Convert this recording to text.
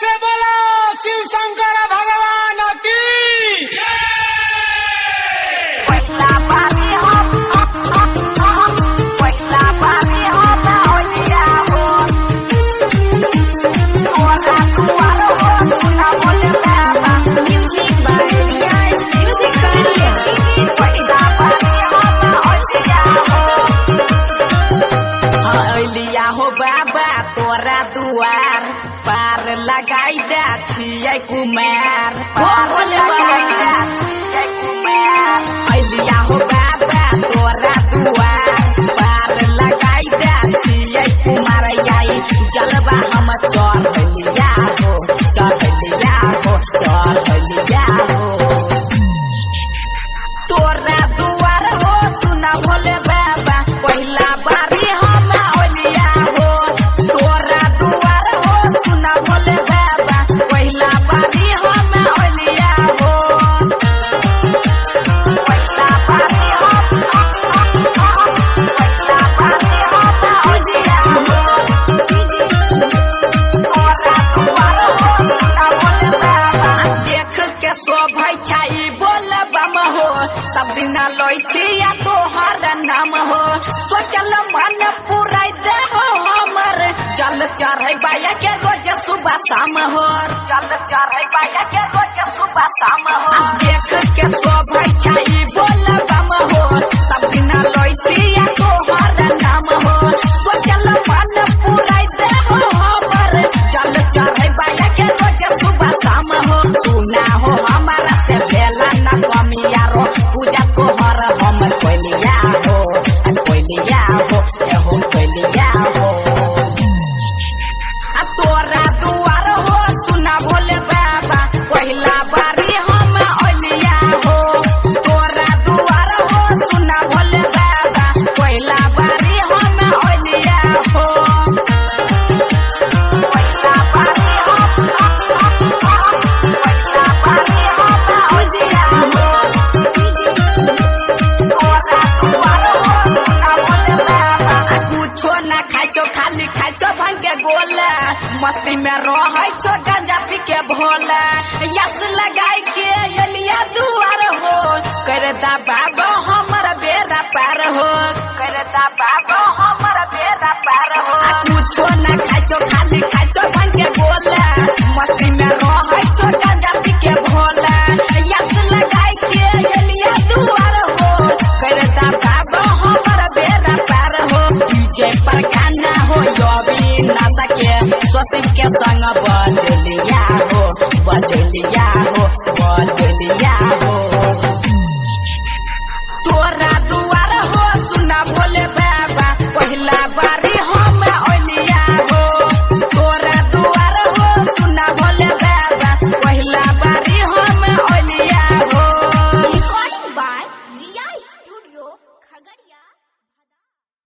से बोलो शिव शंकर भगवान की हो बाबा तोरा दुआर पार लगाई दा छियै कुमार पार लगाई दा छियै कुमार अलिया हो बाबा तोरा दुआर पार लगाई दा छियै कुमार आई जलवा हम चढ़लिया हो चढ़लिया हो चढ़लिया हो तोरा दुआर हो सुना भोले बाबा पहिला बारी हम अलिया हो तोरा दुआर हो सुना भोले बाबा पहिला बारी हम अलिया हो पहिला बारी हम पहिला बारी हम अलिया हो तोरा दुआर हो सुना भोले बाबा देख के शोभै छाई बोल बम हो सब दिन लई छिया तोहर नाम हो सोचल मन पुराई दे हो हमर जल चढ़ै बाया के रोज सुबह शाम हो जल चढ़ै बाया के रोज सुबह शाम हो देख के शोभै छाई बोल बम हो सब दिन लई छिया तोहर नाम हो सोचल मन पुराई दे हो हमर जल चढ़ै बाया के रोज सुबह शाम हो सुना हो हमारा से भेला न कमिया रो पूजा तोहर हम कोइलिया हो कोइलिया हो एहो कोइलिया हो तोरा दुआर हो सुना भोले बाबा पहिला बारी हम अलिया हो तोरा दुआर हो सुना भोले बाबा पहिला बारी हम अलिया हो पहिला बारी हम पहिला बारी हम अलिया हो कुछो न खाइछो खाली खाइछो भांग के गोला मस्ती में रहै छो गांजा पी के भोला यस लगाई के अलिया दुआर हो कर दा बाबा हमर बेड़ा पार हो कर दा बाबा हमर बेड़ा पार हो कुछो न खाइछो खाली खाइछो भांग के गोला मस्ती में रहै छो गांजा पी के भोला यस लगाई के अलिया दुआर हो कर दा बाबा हमर बेड़ा पार हो डीजे पर गाना हो योबी ना सके सोसिम के संग बजलिया हो बजलिया हो बजलिया